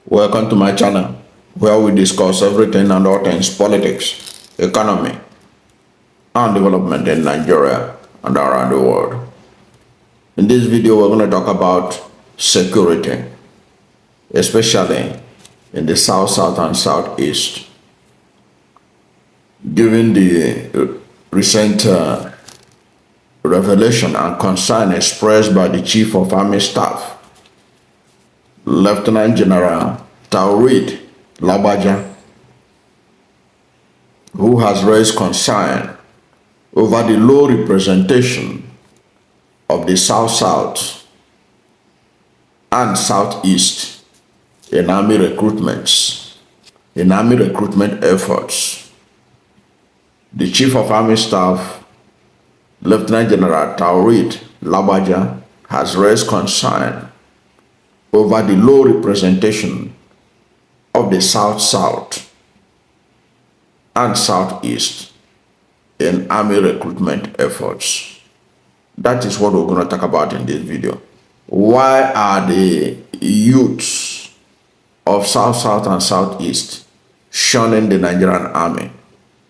Welcome to my channel, where we discuss everything and all things politics, economy, and development in Nigeria and around the world. In this video, we're going to talk about security, especially in the South, South, and Southeast. Given the recent revelation and concern expressed by the Chief of Army Staff, Lieutenant General Taoreed Lagbaja, who has raised concern over the low representation of the South-South and Southeast in army recruitment efforts. The Chief of Army Staff, Lieutenant General Taoreed Lagbaja, has raised concern over the low representation of the South-South and Southeast in army recruitment efforts. That is what we're going to talk about in this video. Why are the youths of South-South and Southeast shunning the Nigerian army?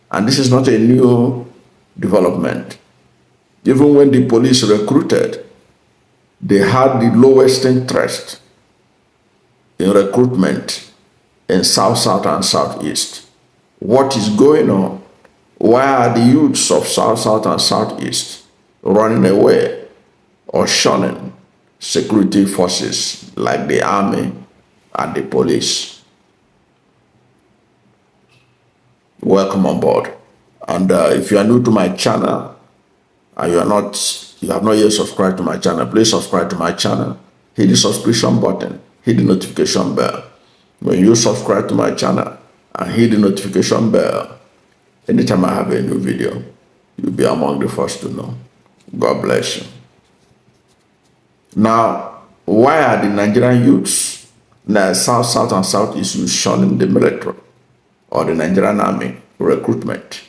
And this is not a new development. Even when the police recruited, they had the lowest interest in recruitment in South-South and Southeast. What is going on? Why are the youths of South-South and Southeast running away or shunning security forces like the army and the police? Welcome on board. And if you are new to my channel and you have not yet subscribed to my channel, please subscribe to my channel. Hit the subscription button, hit the notification bell. When you subscribe to my channel and hit the notification bell, anytime I have a new video, you'll be among the first to know. God bless you. Now, why are the Nigerian youths, the South, and Southeast youths shunning the military or the Nigerian army recruitment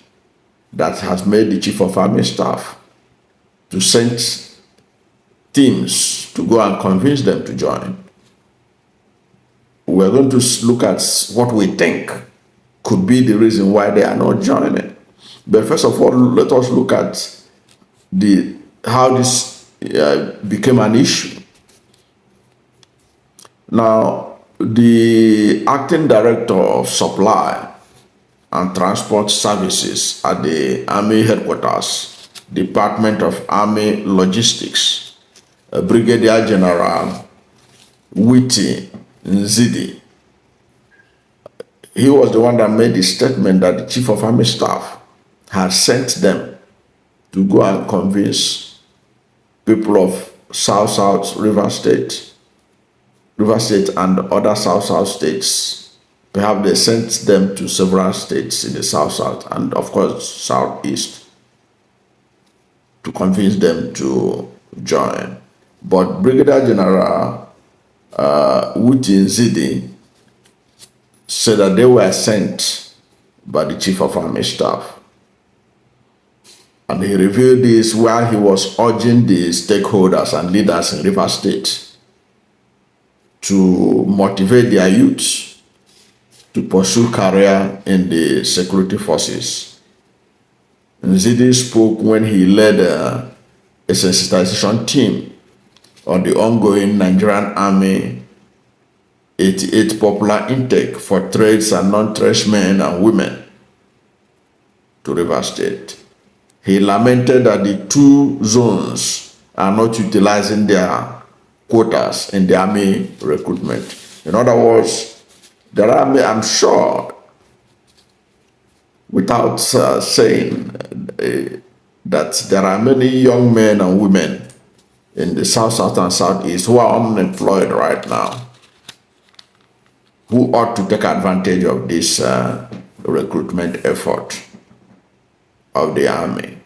that has made the Chief of Army Staff to send teams to go and convince them to join? We're going to look at what we think could be the reason why they are not joining. But first of all, let us look at how this became an issue. Now, the acting director of supply and transport services at the Army headquarters, Department of Army Logistics, Brigadier General Witi Nzidi, he was the one that made the statement that the Chief of Army Staff had sent them to go and convince people of South-South River State and other South-South states. Perhaps they sent them to several states in the South-South and of course Southeast to convince them to join. But Brigadier General Witi Nzidi said that they were sent by the Chief of Army Staff. And he revealed this while he was urging the stakeholders and leaders in River State to motivate their youths to pursue career in the security forces. Nzidi spoke when he led a sensitization team on the ongoing Nigerian Army 88 popular intake for trades and non-trades men and women to River State. He lamented that the two zones are not utilizing their quotas in the army recruitment. In other words, the army, I'm sure, without saying that there are many young men and women in the South, and Southeast who are unemployed right now, who ought to take advantage of this recruitment effort of the army.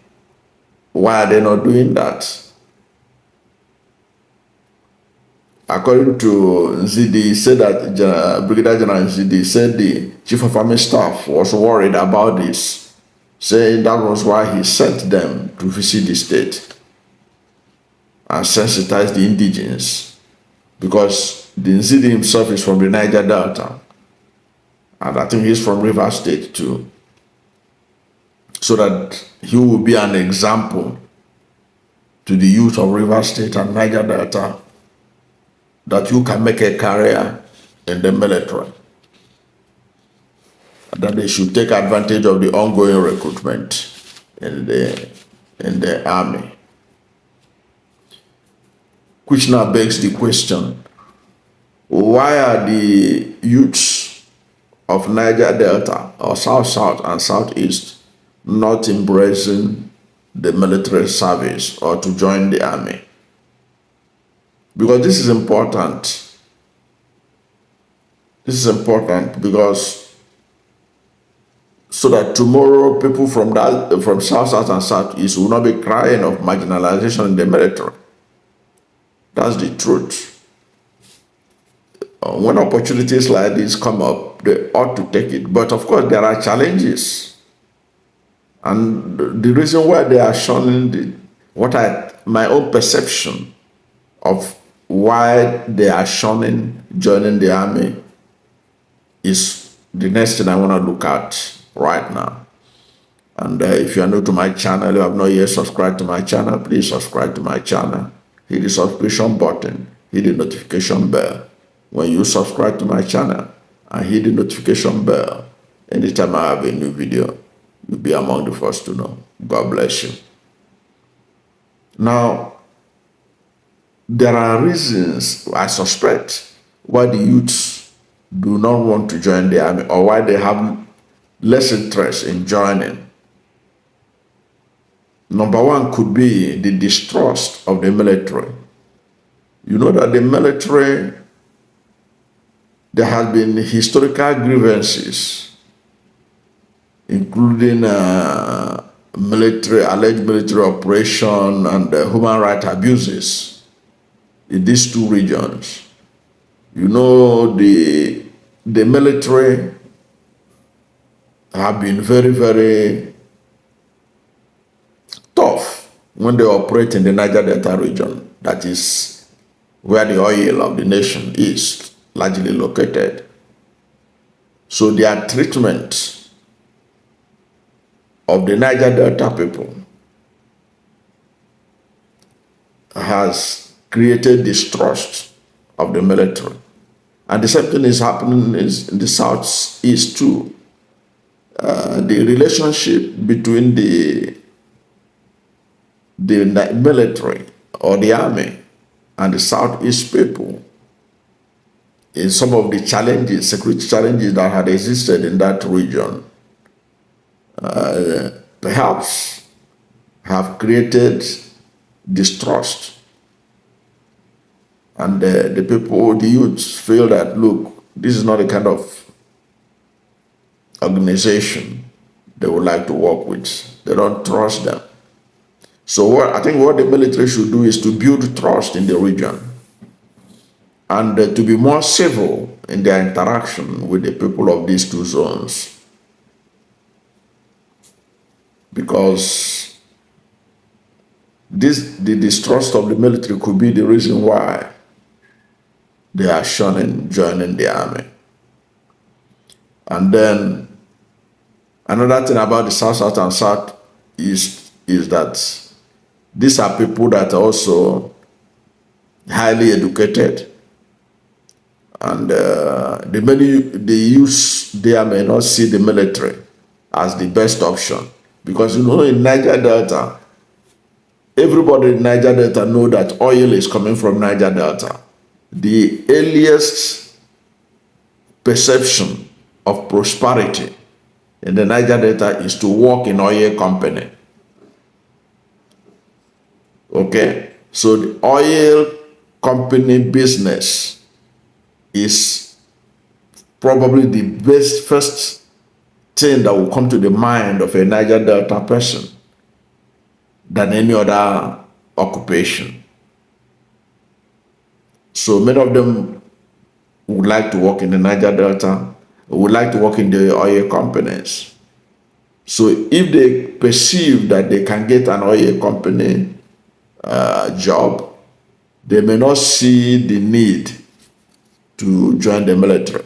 Why are they not doing that? According to Nzidi, said that Brigadier General Nzidi said the Chief of Army Staff was worried about this, saying that was why he sent them to visit the state and sensitize the indigenes because the Nzidi himself is from the Niger Delta, and I think he's from River State too, so that he will be an example to the youth of River State and Niger Delta that you can make a career in the military, that they should take advantage of the ongoing recruitment in the army. Which now begs the question, why are the youths of Niger Delta or South and Southeast not embracing the military service or to join the army? Because this is important. This is important because so that tomorrow people from South and Southeast will not be crying of marginalization in the military. That's the truth. When opportunities like this come up, they ought to take it. But of course, there are challenges. And the reason why they are shunning my own perception of why they are shunning joining the army is the next thing I want to look at right now. And if you are new to my channel, you have not yet subscribed to my channel, please subscribe to my channel. Hit the subscription button, hit the notification bell. When you subscribe to my channel and hit the notification bell, anytime I have a new video, you'll be among the first to know. God bless you. Now, there are reasons, I suspect, why the youths do not want to join the army or why they have less interest in joining. Number one could be the distrust of the military. You know that the military, there have been historical grievances, including alleged military operation and human rights abuses in these two regions. You know, the military have been very, very tough when they operate in the Niger Delta region, that is where the oil of the nation is largely located. So their treatment of the Niger Delta people has created distrust of the military. And the same thing is happening in the Southeast too. The relationship between the military or the army and the Southeast people in some of the challenges, security challenges that had existed in that region, perhaps have created distrust. And the people, the youths feel that, look, this is not the kind of organization they would like to work with. They don't trust them. So I think what the military should do is to build trust in the region and to be more civil in their interaction with the people of these two zones. Because the distrust of the military could be the reason why they are shunning joining the army. And then another thing about the South and Southeast is that these are people that are also highly educated, and the youths there may not see the military as the best option, because you know in Niger Delta, everybody in Niger Delta know that oil is coming from Niger Delta. The earliest perception of prosperity in the Niger Delta is to work in oil company. Okay, so the oil company business is probably the first thing that will come to the mind of a Niger Delta person than any other occupation. So many of them would like to work in the Niger Delta, would like to work in the oil companies. So if they perceive that they can get an oil company job, they may not see the need to join the military.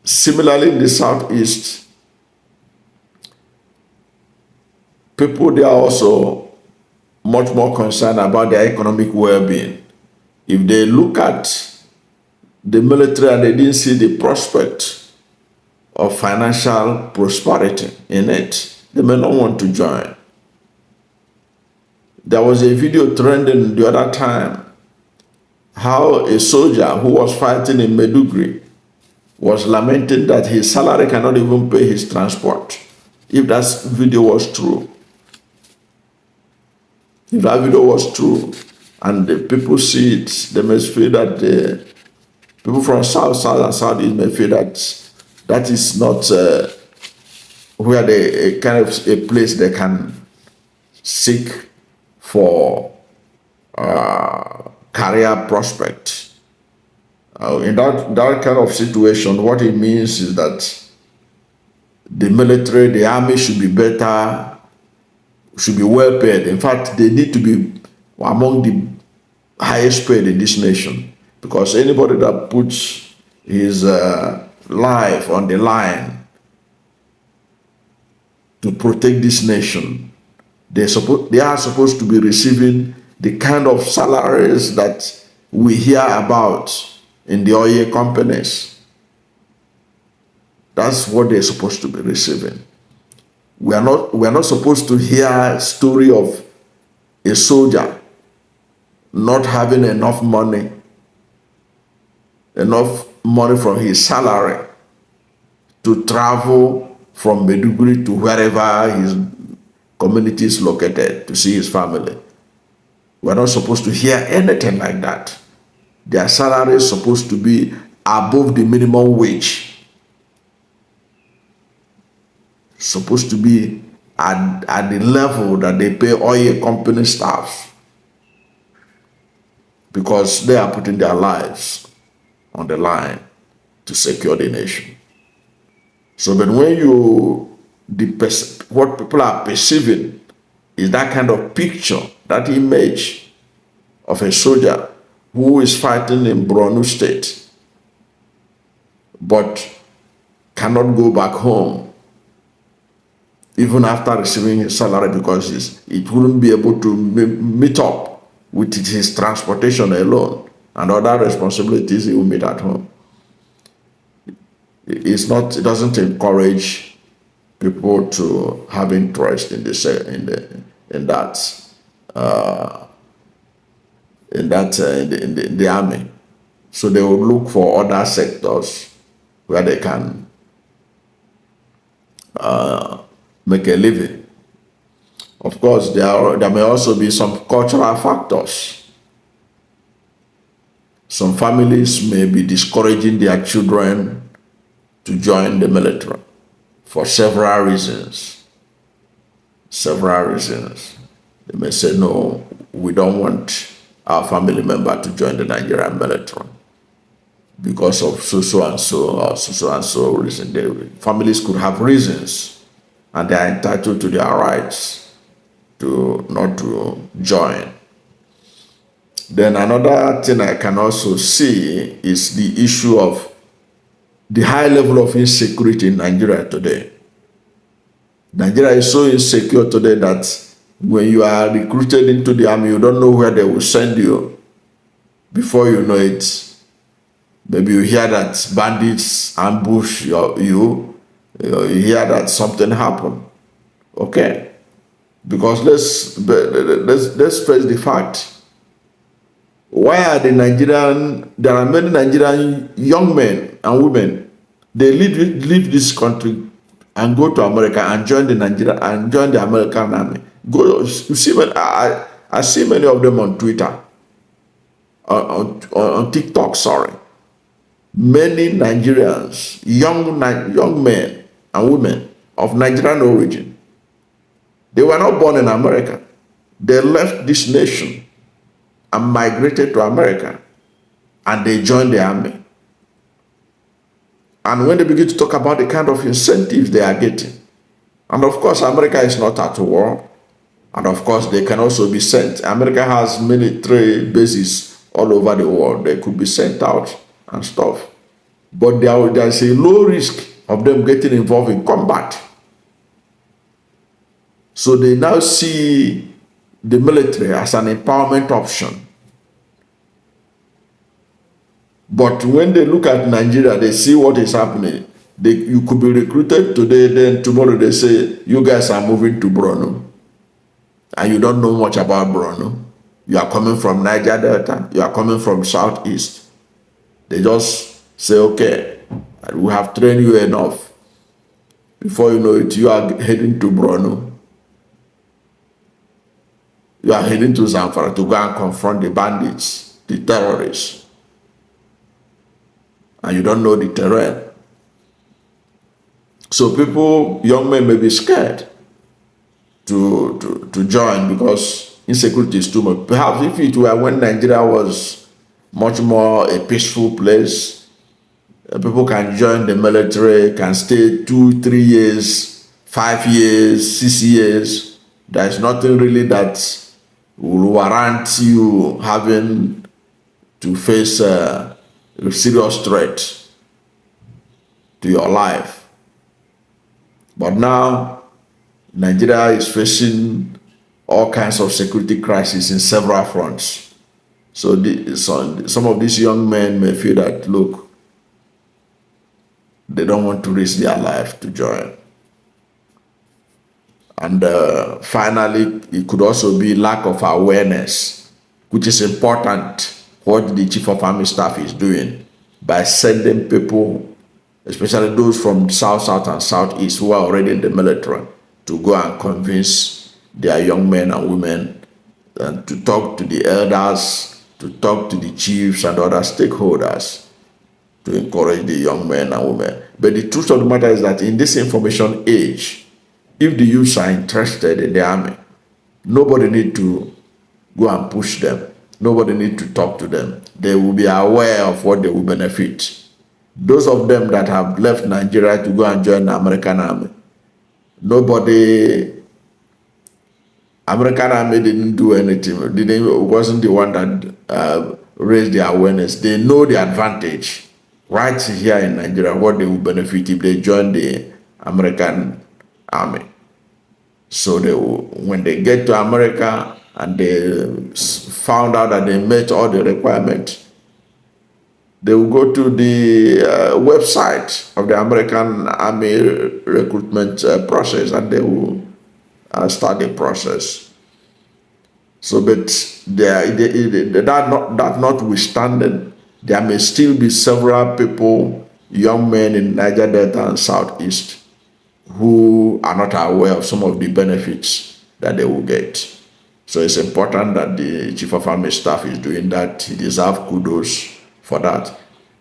Similarly, in the Southeast, people they are also much more concerned about their economic well-being. If they look at the military and they didn't see the prospect of financial prosperity in it, they may not want to join. There was a video trending the other time how a soldier who was fighting in Maiduguri was lamenting that his salary cannot even pay his transport. If that video was true, if that video was true, and the people see it, they may feel that the people from South and Southeast may feel that that is not where they a kind of a place they can seek for career prospect. In that kind of situation, what it means is that the military, the army should be better, should be well paid. In fact, they need to be among the highest paid in this nation, because anybody that puts his life on the line to protect this nation, they are supposed to be receiving the kind of salaries that we hear about in the oil companies. That's what they're supposed to be receiving. We are not supposed to hear a story of a soldier not having enough money from his salary to travel from Maiduguri to wherever his community is located to see his family. We're not supposed to hear anything like that. Their salary is supposed to be above the minimum wage. Supposed to be at the level that they pay oil company staff, because they are putting their lives on the line to secure the nation. So, but when what people are perceiving is that kind of picture, that image of a soldier who is fighting in Borno State, but cannot go back home even after receiving his salary, because it wouldn't be able to meet up with his transportation alone and other responsibilities he will meet at home. It doesn't encourage people to have interest in the army. So they will look for other sectors where they can make a living. Of course, there may also be some cultural factors. Some families may be discouraging their children to join the military for several reasons. They may say, no, we don't want our family member to join the Nigerian military because of so and so reason. The families could have reasons, and they are entitled to their rights not to join. Then another thing I can also see is the issue of the high level of insecurity in Nigeria today. Nigeria is so insecure today that when you are recruited into the army, you don't know where they will send you. Before you know it, maybe you hear that bandits ambush you hear that something happened. Okay, because let's face the fact. Why are there are many Nigerian young men and women, they leave this country and go to America and join the American army. You see, I see many of them on Twitter, on TikTok, sorry. Many Nigerians, young men and women of Nigerian origin, they were not born in America. They left this nation and migrated to America, and they joined the army. And when they begin to talk about the kind of incentives they are getting, and of course America is not at war, And of course, they can also be sent. America has military bases all over the world. They could be sent out and stuff. But there's a low risk of them getting involved in combat. So they now see the military as an empowerment option. But when they look at Nigeria, they see what is happening. You could be recruited today, then tomorrow they say, you guys are moving to Borno. And you don't know much about Borno. You are coming from Niger Delta. You are coming from Southeast. They just say, okay, we have trained you enough. Before you know it, you are heading to Borno. You are heading to Zamfara to go and confront the bandits, the terrorists. And you don't know the terrain. So people, young men may be scared to join because insecurity is too much. Perhaps if it were when Nigeria was much more a peaceful place, people can join the military, can stay 2, 3 years, 5 years, 6 years. There is nothing really that will warrant you having to face a serious threat to your life. But now, Nigeria is facing all kinds of security crises in several fronts. So some of these young men may feel that, look, they don't want to risk their life to join. And finally, it could also be lack of awareness, which is important, what the Chief of Army Staff is doing by sending people, especially those from South, South, and Southeast who are already in the military, to go and convince their young men and women and to talk to the elders, to talk to the chiefs and other stakeholders, to encourage the young men and women. But the truth of the matter is that in this information age, if the youths are interested in the army, nobody need to go and push them. Nobody need to talk to them. They will be aware of what they will benefit. Those of them that have left Nigeria to go and join the American army, American army didn't do anything. Wasn't the one that raised the awareness. They know the advantage right here in Nigeria, what they will benefit if they join the American army. So when they get to America and they found out that they met all the requirements, they will go to the website of the American Army recruitment process, and they will start the process. So, but that notwithstanding, there may still be several people, young men in Niger Delta and Southeast, who are not aware of some of the benefits that they will get. So it's important that the Chief of Army Staff is doing that. He deserves kudos for that.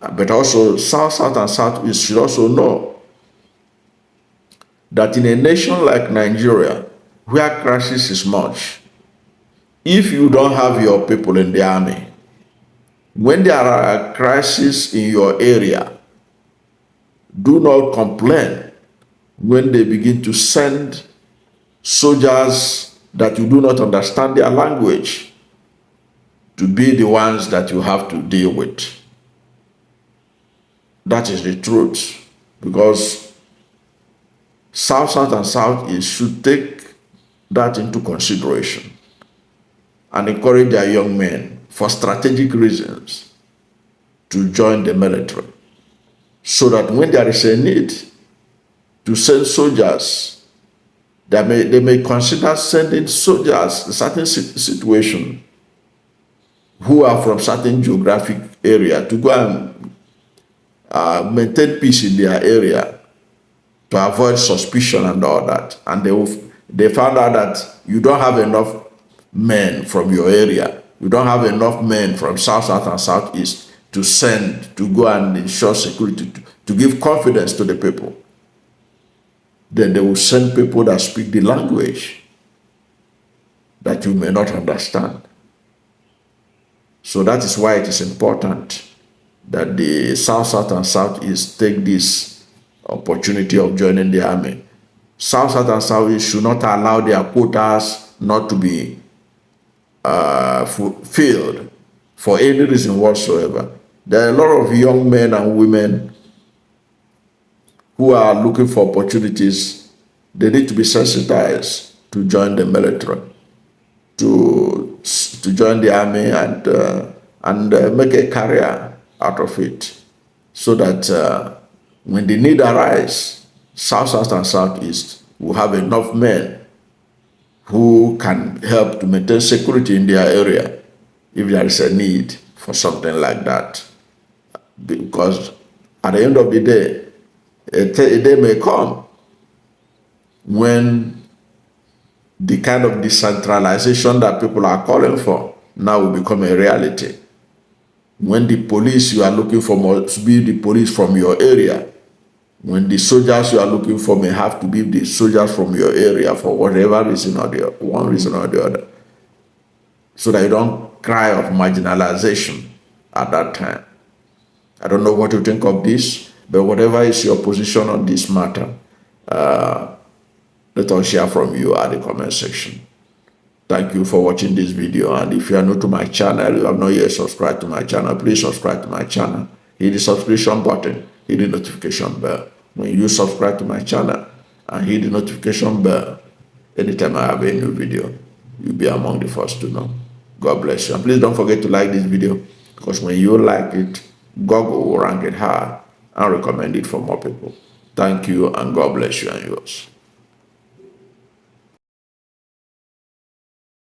But also, South, South, and Southeast should also know that in a nation like Nigeria, where crisis is much, if you don't have your people in the army, when there are crises in your area, do not complain when they begin to send soldiers that you do not understand their language to be the ones that you have to deal with. That is the truth, because South, South, and Southeast should take that into consideration and encourage their young men for strategic reasons to join the military, so that when there is a need to send soldiers, they may consider sending soldiers in certain situation who are from certain geographic area to go and maintain peace in their area, to avoid suspicion and all that. And they found out that you don't have enough men from your area, you don't have enough men from South, South, and Southeast to send to go and ensure security, to give confidence to the people. Then they will send people that speak the language that you may not understand. So that is why it is important that the South, South, and Southeast take this opportunity of joining the army. South, South, and Southeast should not allow their quotas not to be fulfilled for any reason whatsoever. There are a lot of young men and women who are looking for opportunities. They need to be sensitized to join the military, to join the army and make a career out of it, so that when the need arise, South and Southeast will have enough men who can help to maintain security in their area if there is a need for something like that. Because at the end of the day, a day may come when the kind of decentralization that people are calling for now will become a reality. When the police you are looking for must be the police from your area. When the soldiers you are looking for may have to be the soldiers from your area for whatever reason or the one reason or the other, so that you don't cry of marginalization at that time. I don't know what you think of this, but whatever is your position on this matter, let us hear from you at the comment section. Thank you for watching this video, and if you are new to my channel, you have not yet subscribed to my channel, please subscribe to my channel. Hit the subscription button, hit the notification bell. When you subscribe to my channel and hit the notification bell, anytime I have a new video, you'll be among the first to know. God bless you. And please don't forget to like this video, because when you like it, Google will rank it high and recommend it for more people. Thank you, and God bless you and yours.